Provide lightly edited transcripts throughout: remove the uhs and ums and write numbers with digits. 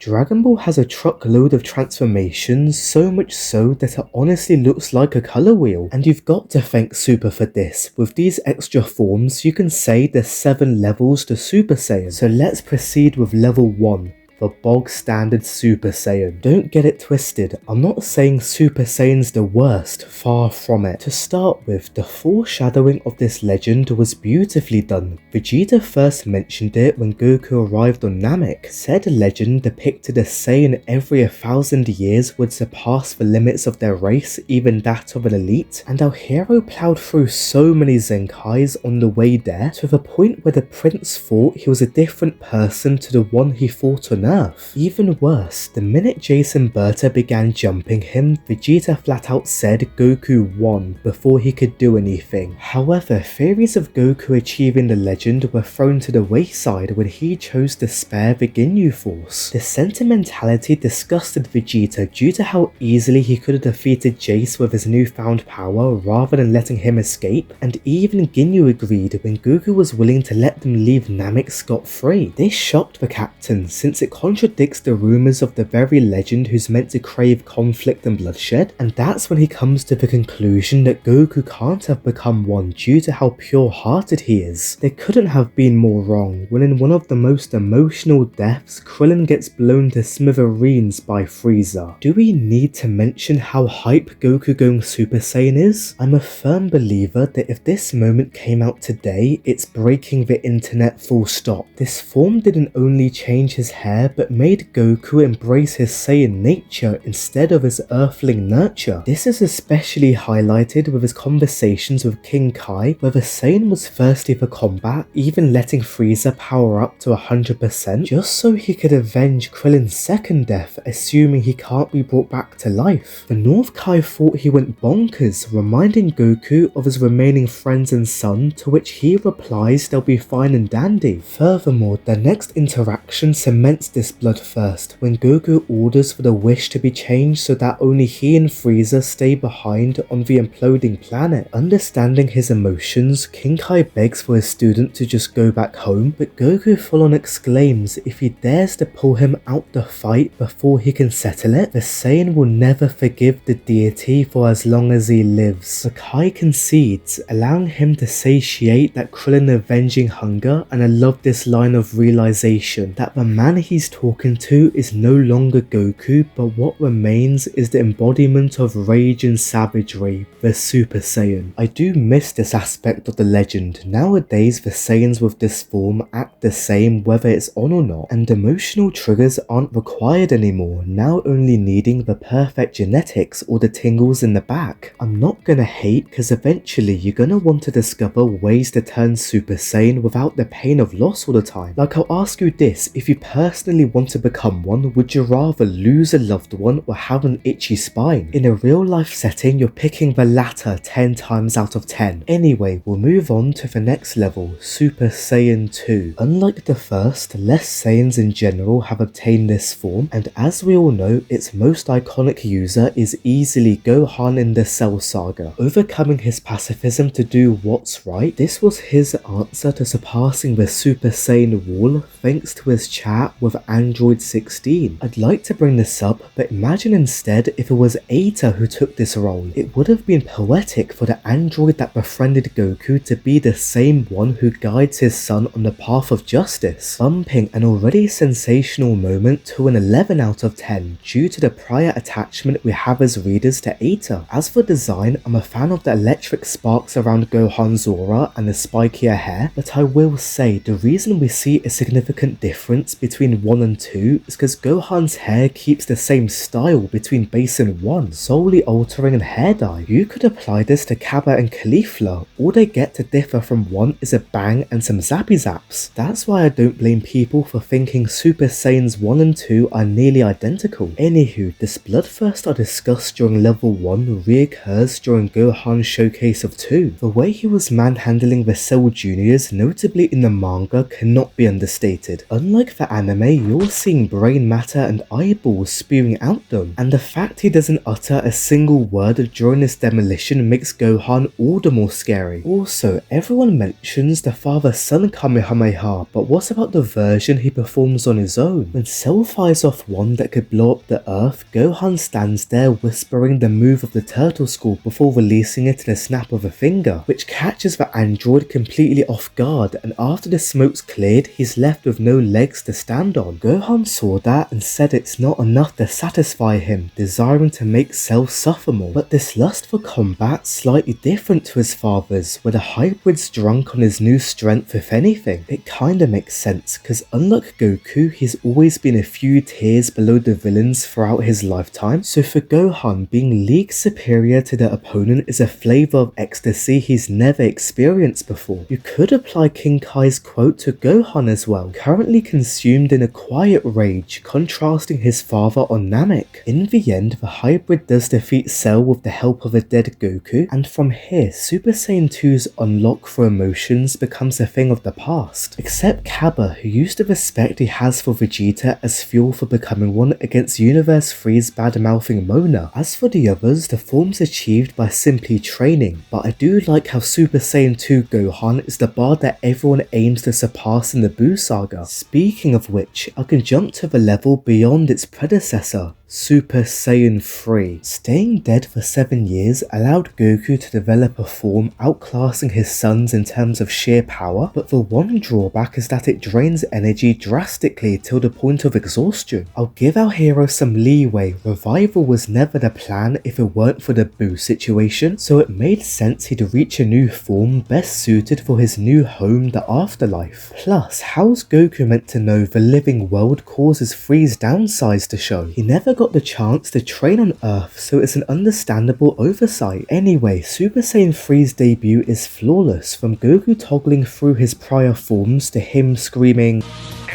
Dragon Ball has a truckload of transformations, so much so that it honestly looks like a color wheel, and you've got to thank Super for this. With these extra forms, you can say there's 7 levels to Super Saiyan. So let's proceed with level 1. The bog standard Super Saiyan. Don't get it twisted, I'm not saying Super Saiyan's the worst, far from it. To start with, the foreshadowing of this legend was beautifully done. Vegeta first mentioned it when Goku arrived on Namek. Said legend depicted a Saiyan every 1,000 years would surpass the limits of their race, even that of an elite, and our hero plowed through so many Zenkais on the way there, to the point where the prince thought he was a different person to the one he fought on Earth. Even worse, the minute Jason Berta began jumping him, Vegeta flat out said Goku won before he could do anything. However, theories of Goku achieving the legend were thrown to the wayside when he chose to spare the Ginyu Force. The sentimentality disgusted Vegeta due to how easily he could have defeated Jace with his newfound power rather than letting him escape, and even Ginyu agreed when Goku was willing to let them leave Namek scot-free. This shocked the captain since it contradicts the rumours of the very legend who's meant to crave conflict and bloodshed, and that's when he comes to the conclusion that Goku can't have become one due to how pure-hearted he is. They couldn't have been more wrong when in one of the most emotional deaths, Krillin gets blown to smithereens by Frieza. Do we need to mention how hype Goku going Super Saiyan is? I'm a firm believer that if this moment came out today, it's breaking the internet full stop. This form didn't only change his hair but made Goku embrace his Saiyan nature instead of his earthling nurture. This is especially highlighted with his conversations with King Kai, where the Saiyan was thirsty for combat, even letting Frieza power up to 100% just so he could avenge Krillin's second death, assuming he can't be brought back to life. The North Kai thought he went bonkers, reminding Goku of his remaining friends and son, to which he replies they'll be fine and dandy. Furthermore, their next interaction cements this bloodthirst when Goku orders for the wish to be changed so that only he and Frieza stay behind on the imploding planet. Understanding his emotions, King Kai begs for his student to just go back home, but Goku full on exclaims if he dares to pull him out the fight before he can settle it, the Saiyan will never forgive the deity for as long as he lives. But Kai concedes, allowing him to satiate that Krillin avenging hunger, and I love this line of realization that the man he's talking to is no longer Goku, but what remains is the embodiment of rage and savagery, the Super Saiyan. I do miss this aspect of the legend. Nowadays the Saiyans with this form act the same whether it's on or not, and emotional triggers aren't required anymore, now only needing the perfect genetics or the tingles in the back. I'm not gonna hate, cause eventually you're gonna want to discover ways to turn Super Saiyan without the pain of loss all the time. Like, I'll ask you this, if you personally want to become one, would you rather lose a loved one or have an itchy spine? In a real life setting, you're picking the latter 10 times out of 10. Anyway, we'll move on to the next level, Super Saiyan 2. Unlike the first, less Saiyans in general have obtained this form, and as we all know, its most iconic user is easily Gohan in the Cell Saga. Overcoming his pacifism to do what's right, this was his answer to surpassing the Super Saiyan wall thanks to his chat with Android 16. I'd like to bring this up, but imagine instead if it was Eta who took this role. It would have been poetic for the android that befriended Goku to be the same one who guides his son on the path of justice, bumping an already sensational moment to an 11 out of 10 due to the prior attachment we have as readers to Eta. As for design, I'm a fan of the electric sparks around Gohan's aura and the spikier hair, but I will say the reason we see a significant difference between 1 and 2 is because Gohan's hair keeps the same style between base and 1, solely altering in hair dye. You could apply this to Cabba and Caulifla, all they get to differ from 1 is a bang and some zappy zaps. That's why I don't blame people for thinking Super Saiyans 1 and 2 are nearly identical. Anywho, this bloodthirst I discussed during level 1 reoccurs during Gohan's showcase of 2. The way he was manhandling the Cell Juniors, notably in the manga, cannot be understated. Unlike the anime, you're seeing brain matter and eyeballs spewing out them, and the fact he doesn't utter a single word during this demolition makes Gohan all the more scary. Also, everyone mentions the father-son Kamehameha, but what about the version he performs on his own? When Cell fires off one that could blow up the earth, Gohan stands there whispering the move of the turtle school before releasing it in a snap of a finger, which catches the android completely off guard, and after the smoke's cleared, he's left with no legs to stand on. Gohan saw that and said it's not enough to satisfy him, desiring to make Cell suffer more. But this lust for combat slightly different to his father's, where the hybrid's drunk on his new strength if anything. It kinda makes sense, cause unlike Goku, he's always been a few tiers below the villains throughout his lifetime, so for Gohan, being league superior to the opponent is a flavour of ecstasy he's never experienced before. You could apply King Kai's quote to Gohan as well, currently consumed in a quiet rage, contrasting his father on Namek. In the end, the hybrid does defeat Cell with the help of a dead Goku, and from here, Super Saiyan 2's unlock for emotions becomes a thing of the past. Except Cabba, who used the respect he has for Vegeta as fuel for becoming one against Universe 3's bad-mouthing Mona. As for the others, the form's achieved by simply training, but I do like how Super Saiyan 2 Gohan is the bar that everyone aims to surpass in the Buu saga. Speaking of which, I can jump to the level beyond its predecessor, Super Saiyan 3. Staying dead for 7 years allowed Goku to develop a form outclassing his sons in terms of sheer power, but the one drawback is that it drains energy drastically till the point of exhaustion. I'll give our hero some leeway, revival was never the plan if it weren't for the Buu situation, so it made sense he'd reach a new form best suited for his new home, the afterlife. Plus, how's Goku meant to know the living world causes Free's downsides to show? He never got the chance to train on Earth, so it's an understandable oversight. Anyway, Super Saiyan 3's debut is flawless, from Goku toggling through his prior forms to him screaming,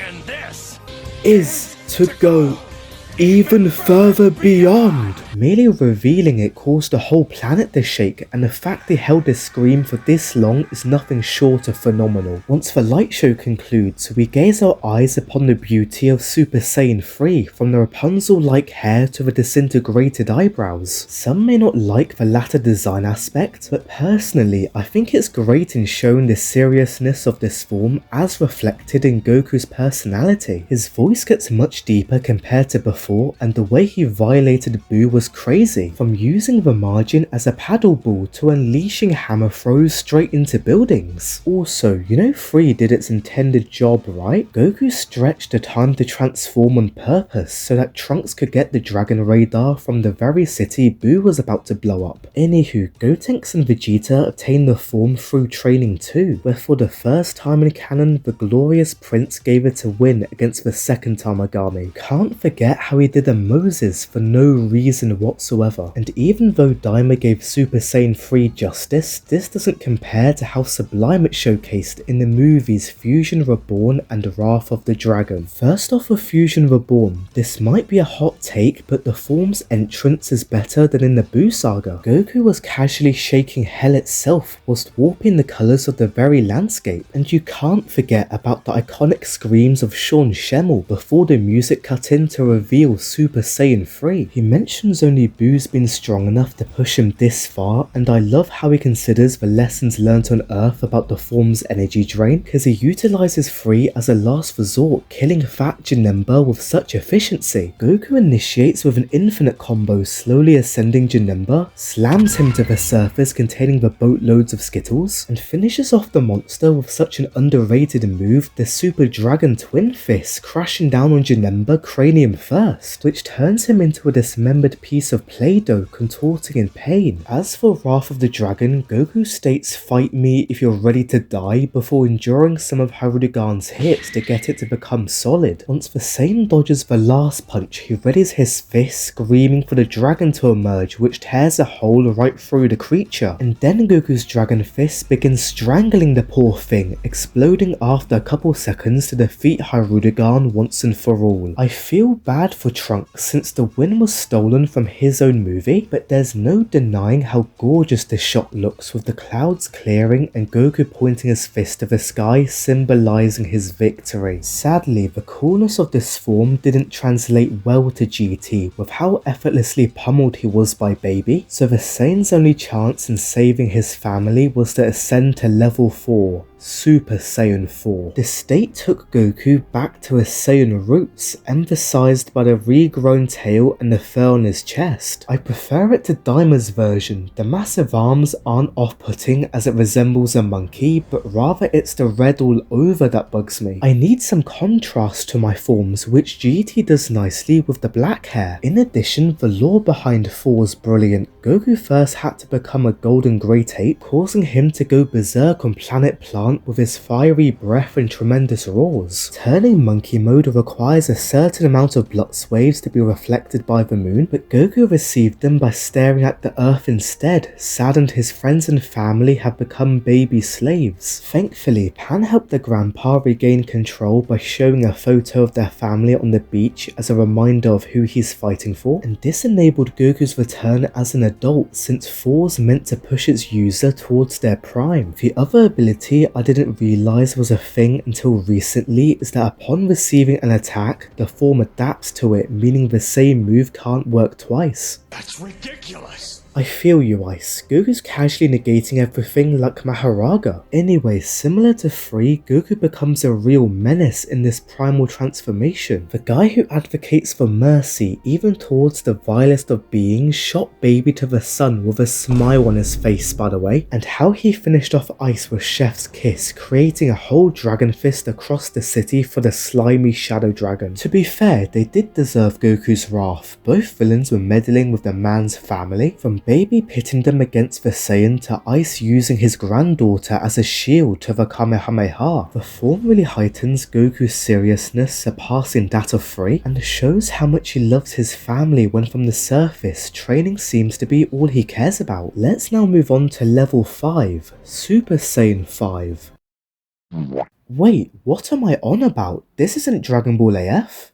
"And this is to go even further beyond." Merely revealing it caused the whole planet to shake, and the fact they held this scream for this long is nothing short of phenomenal. Once the light show concludes, we gaze our eyes upon the beauty of Super Saiyan 3, from the Rapunzel-like hair to the disintegrated eyebrows. Some may not like the latter design aspect, but personally I think it's great in showing the seriousness of this form as reflected in Goku's personality. His voice gets much deeper compared to before, and the way he violated Buu was crazy, from using the margin as a paddle ball to unleashing hammer throws straight into buildings. Also, you know 3 did its intended job, right? Goku stretched the time to transform on purpose so that Trunks could get the Dragon Radar from the very city Buu was about to blow up. Anywho, Gotenks and Vegeta obtained the form through training too, where for the first time in canon, the glorious Prince gave it a win against the second Tamagami. Can't forget how he did a Moses for no reason whatsoever. And even though Daima gave Super Saiyan 3 justice, this doesn't compare to how sublime it showcased in the movies Fusion Reborn and Wrath of the Dragon. First off with Fusion Reborn, this might be a hot take, but the form's entrance is better than in the Buu saga. Goku was casually shaking hell itself whilst warping the colours of the very landscape, and you can't forget about the iconic screams of Sean Schemmel before the music cut in to reveal Super Saiyan 3. He mentions only Buu's been strong enough to push him this far, and I love how he considers the lessons learnt on Earth about the form's energy drain, cause he utilises 3 as a last resort, killing Fat Janemba with such efficiency. Goku initiates with an infinite combo, slowly ascending Janemba, slams him to the surface containing the boatloads of Skittles, and finishes off the monster with such an underrated move, the Super Dragon Twin Fist, crashing down on Janemba cranium first, which turns him into a dismembered piece of Play-Doh contorting in pain. As for Wrath of the Dragon, Goku states "fight me if you're ready to die" before enduring some of Harudegan's hits to get it to become solid. Once the same dodges the last punch, he readies his fist, screaming for the dragon to emerge, which tears a hole right through the creature, and then Goku's Dragon Fist begins strangling the poor thing, exploding after a couple seconds to defeat Harudegan once and for all. I feel bad for for Trunks since the win was stolen from his own movie, but there's no denying how gorgeous this shot looks with the clouds clearing and Goku pointing his fist to the sky, symbolizing his victory. Sadly, the coolness of this form didn't translate well to GT with how effortlessly pummeled he was by Baby, so the Saiyan's only chance in saving his family was to ascend to level 4. Super Saiyan 4. This state took Goku back to his Saiyan roots, emphasized by the regrown tail and the fur on his chest. I prefer it to Daima's version. The massive arms aren't off-putting as it resembles a monkey, but rather it's the red all over that bugs me. I need some contrast to my forms, which GT does nicely with the black hair. In addition, the lore behind 4 is brilliant. Goku first had to become a golden great ape, causing him to go berserk on planet Plant with his fiery breath and tremendous roars. Turning monkey mode requires a certain amount of blood waves to be reflected by the moon, but Goku received them by staring at the earth instead, saddened his friends and family have become baby slaves. Thankfully, Pan helped the grandpa regain control by showing a photo of their family on the beach as a reminder of who he's fighting for, and this enabled Goku's return as an adult since 4's meant to push its user towards their prime. The other ability I didn't realize was a thing until recently is that upon receiving an attack, the form adapts to it, meaning the same move can't work twice. That's ridiculous! I feel you, Ice. Goku's casually negating everything like Maharaga. Anyway, similar to 3, Goku becomes a real menace in this primal transformation. The guy who advocates for mercy even towards the vilest of beings shot Baby to the sun with a smile on his face, by the way, and how he finished off Ice with Chef's kiss, creating a whole dragon fist across the city for the slimy shadow dragon. To be fair, they did deserve Goku's wrath. Both villains were meddling with the man's family, from Baby pitting them against the Saiyan to Ice using his granddaughter as a shield to the Kamehameha. The form really heightens Goku's seriousness, surpassing that of 3, and shows how much he loves his family when from the surface, training seems to be all he cares about. Let's now move on to level 5, Super Saiyan 5. Wait, what am I on about? This isn't Dragon Ball AF?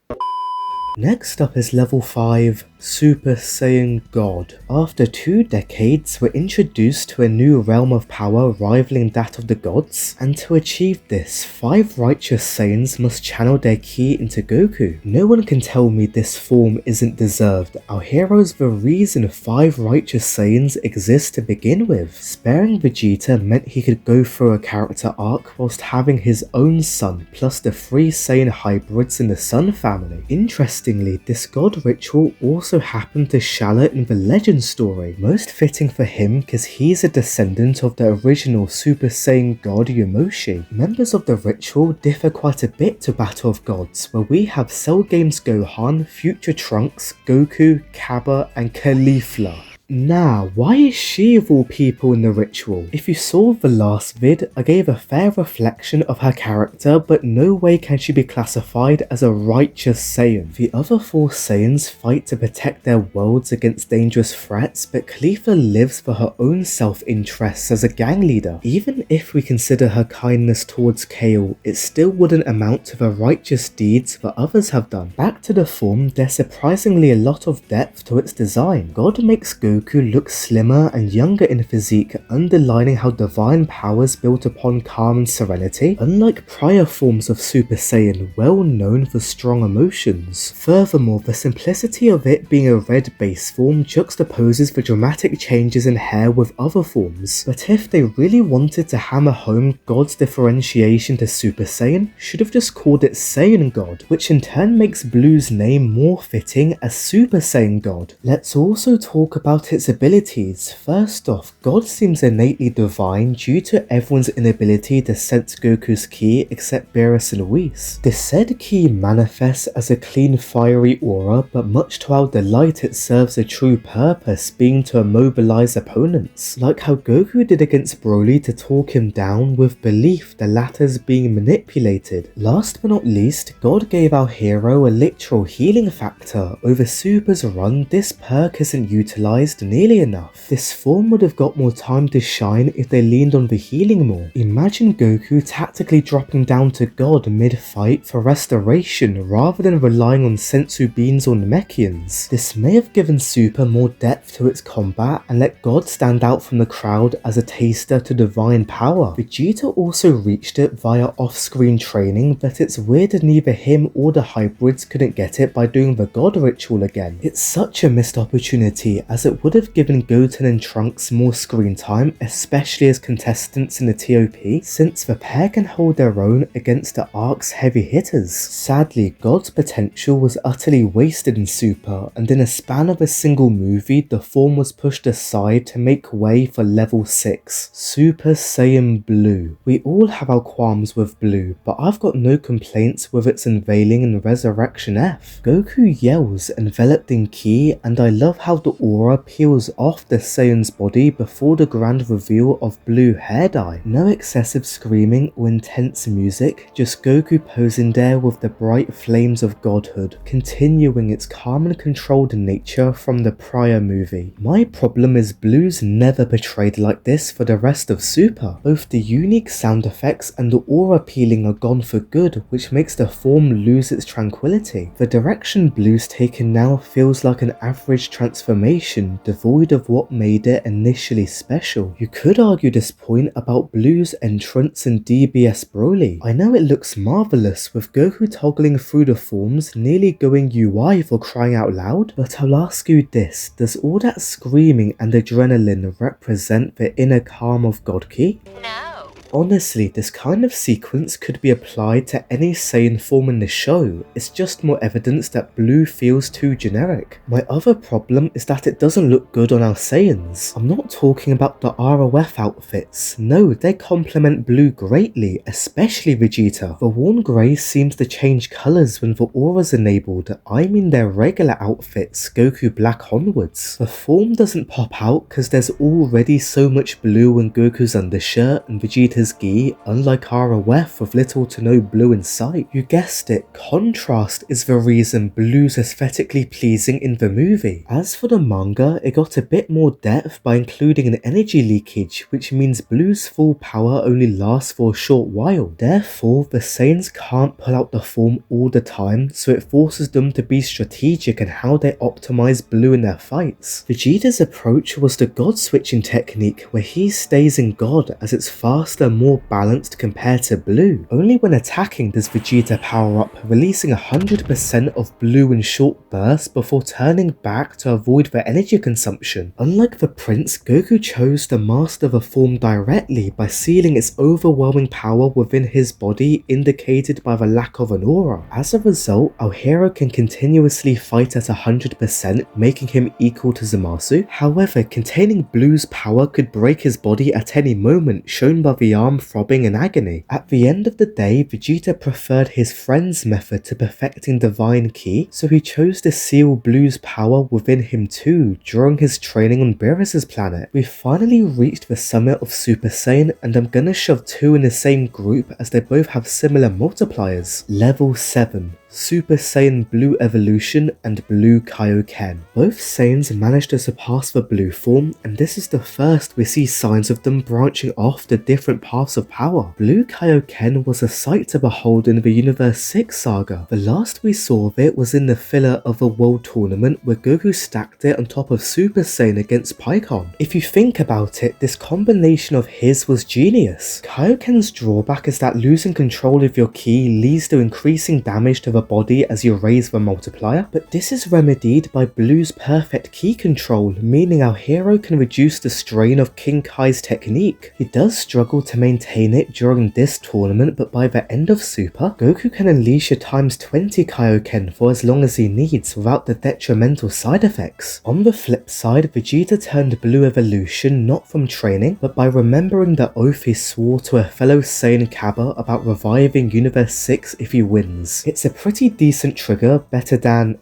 Next up is level 5, Super Saiyan God. After 2 decades, we're introduced to a new realm of power rivaling that of the gods, and to achieve this, 5 righteous Saiyans must channel their ki into Goku. No one can tell me this form isn't deserved. Our hero's the reason 5 righteous Saiyans exist to begin with. Sparing Vegeta meant he could go through a character arc whilst having his own son, plus the 3 Saiyan hybrids in the Sun family. Interestingly, this god ritual also happened to Shala in the Legend story, most fitting for him because he's a descendant of the original Super Saiyan God Yamoshi. Members of the ritual differ quite a bit to Battle of Gods, where we have Cell Games Gohan, Future Trunks, Goku, Cabba, and Caulifla. Now, why is she of all people in the ritual? If you saw the last vid, I gave a fair reflection of her character, but no way can she be classified as a righteous Saiyan. The other 4 Saiyans fight to protect their worlds against dangerous threats, but Caulifla lives for her own self-interests as a gang leader. Even if we consider her kindness towards Kale, it still wouldn't amount to the righteous deeds that others have done. Back to the form, there's surprisingly a lot of depth to its design. God makes Goku looks slimmer and younger in physique, underlining how divine powers built upon calm and serenity, unlike prior forms of Super Saiyan, well known for strong emotions. Furthermore, the simplicity of it being a red base form juxtaposes the dramatic changes in hair with other forms, but if they really wanted to hammer home God's differentiation to Super Saiyan, should have just called it Saiyan God, which in turn makes Blue's name more fitting as Super Saiyan God. Let's also talk about its abilities. First off, God seems innately divine due to everyone's inability to sense Goku's ki except Beerus and Whis. This said ki manifests as a clean fiery aura, but much to our delight it serves a true purpose, being to immobilize opponents, like how Goku did against Broly to talk him down with belief the latter's being manipulated. Last but not least, God gave our hero a literal healing factor. Over Super's run, this perk isn't utilized utilized nearly enough. This form would have got more time to shine if they leaned on the healing more. Imagine Goku tactically dropping down to God mid-fight for restoration rather than relying on sensu beans or Namekians. This may have given Super more depth to its combat and let God stand out from the crowd as a taster to divine power. Vegeta also reached it via off-screen training, but it's weird that neither him or the hybrids couldn't get it by doing the God ritual again. It's such a missed opportunity, as it would have given Goten and Trunks more screen time, especially as contestants in the TOP, since the pair can hold their own against the arc's heavy hitters. Sadly, God's potential was utterly wasted in Super, and in a span of a single movie, the form was pushed aside to make way for level 6, Super Saiyan Blue. We all have our qualms with Blue, but I've got no complaints with its unveiling in Resurrection F. Goku yells enveloped in ki, and I love how the aura peels off the Saiyan's body before the grand reveal of blue hair dye. No excessive screaming or intense music, just Goku posing there with the bright flames of godhood, continuing its calm and controlled nature from the prior movie. My problem is Blue's never portrayed like this for the rest of Super. Both the unique sound effects and the aura peeling are gone for good, which makes the form lose its tranquility. The direction Blue's taken now feels like an average transformation, devoid of what made it initially special. You could argue this point about Blue's entrance in DBS Broly. I know it looks marvelous with Goku toggling through the forms, nearly going UI for crying out loud, but I'll ask you this, does all that screaming and adrenaline represent the inner calm of God Ki? No. Honestly, this kind of sequence could be applied to any Saiyan form in the show. It's just more evidence that Blue feels too generic. My other problem is that it doesn't look good on our Saiyans. I'm not talking about the ROF outfits. No, they complement Blue greatly, especially Vegeta. The worn grey seems to change colours when the aura's enabled. I mean their regular outfits, Goku Black onwards. The form doesn't pop out because there's already so much blue in Goku's undershirt and Vegeta's gi, unlike ROF with little to no blue in sight. You guessed it, contrast is the reason Blue's aesthetically pleasing in the movie. As for the manga, it got a bit more depth by including an energy leakage, which means Blue's full power only lasts for a short while. Therefore, the Saiyans can't pull out the form all the time, so it forces them to be strategic in how they optimize Blue in their fights. Vegeta's approach was the God switching technique, where he stays in God as it's faster, more balanced compared to Blue. Only when attacking does Vegeta power up, releasing 100% of Blue in short bursts before turning back to avoid the energy consumption. Unlike the Prince, Goku chose to master the form directly by sealing its overwhelming power within his body, indicated by the lack of an aura. As a result, our hero can continuously fight at 100%, making him equal to Zamasu. However, containing Blue's power could break his body at any moment, shown by the arm throbbing in agony. At the end of the day, Vegeta preferred his friend's method to perfecting divine ki, so he chose to seal Blue's power within him too during his training on Beerus' planet. We finally reached the summit of Super Saiyan, and I'm gonna shove two in the same group as they both have similar multipliers. Level 7. Super Saiyan Blue Evolution and Blue Kaio-Ken. Both Saiyans managed to surpass the Blue form, and this is the first we see signs of them branching off to different paths of power. Blue Kaio-Ken was a sight to behold in the Universe 6 saga. The last we saw of it was in the filler of a World Tournament where Goku stacked it on top of Super Saiyan against Pikkon. If you think about it, this combination of his was genius. Kaio-Ken's drawback is that losing control of your ki leads to increasing damage to the body as you raise the multiplier, but this is remedied by Blue's perfect ki control, meaning our hero can reduce the strain of King Kai's technique. He does struggle to maintain it during this tournament, but by the end of Super, Goku can unleash a times 20 Kaio-Ken for as long as he needs without the detrimental side effects. On the flip side, Vegeta turned Blue Evolution not from training, but by remembering the oath he swore to a fellow Saiyan Cabba about reviving Universe 6 if he wins. It's a pretty decent trigger, better than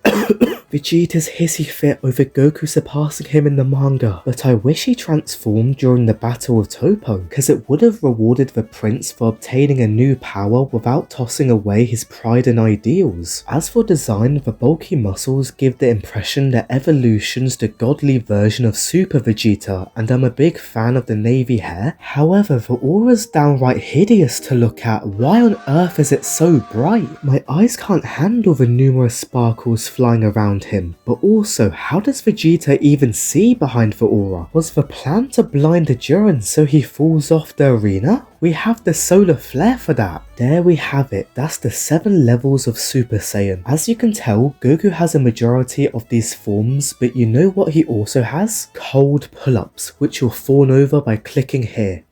Vegeta's hissy fit over Goku surpassing him in the manga, but I wish he transformed during the Battle of Toppo, cause it would have rewarded the prince for obtaining a new power without tossing away his pride and ideals. As for design, the bulky muscles give the impression that evolution's the godly version of Super Vegeta, and I'm a big fan of the navy hair. However, the aura's downright hideous to look at. Why on earth is it so bright? My eyes can't handle the numerous sparkles flying around him. But also, how does Vegeta even see behind the aura? Was the plan to blind Jiren so he falls off the arena? We have the solar flare for that. There we have it, that's the 7 levels of Super Saiyan. As you can tell, Goku has a majority of these forms, but you know what he also has? Cold pull-ups, which you'll fawn over by clicking here.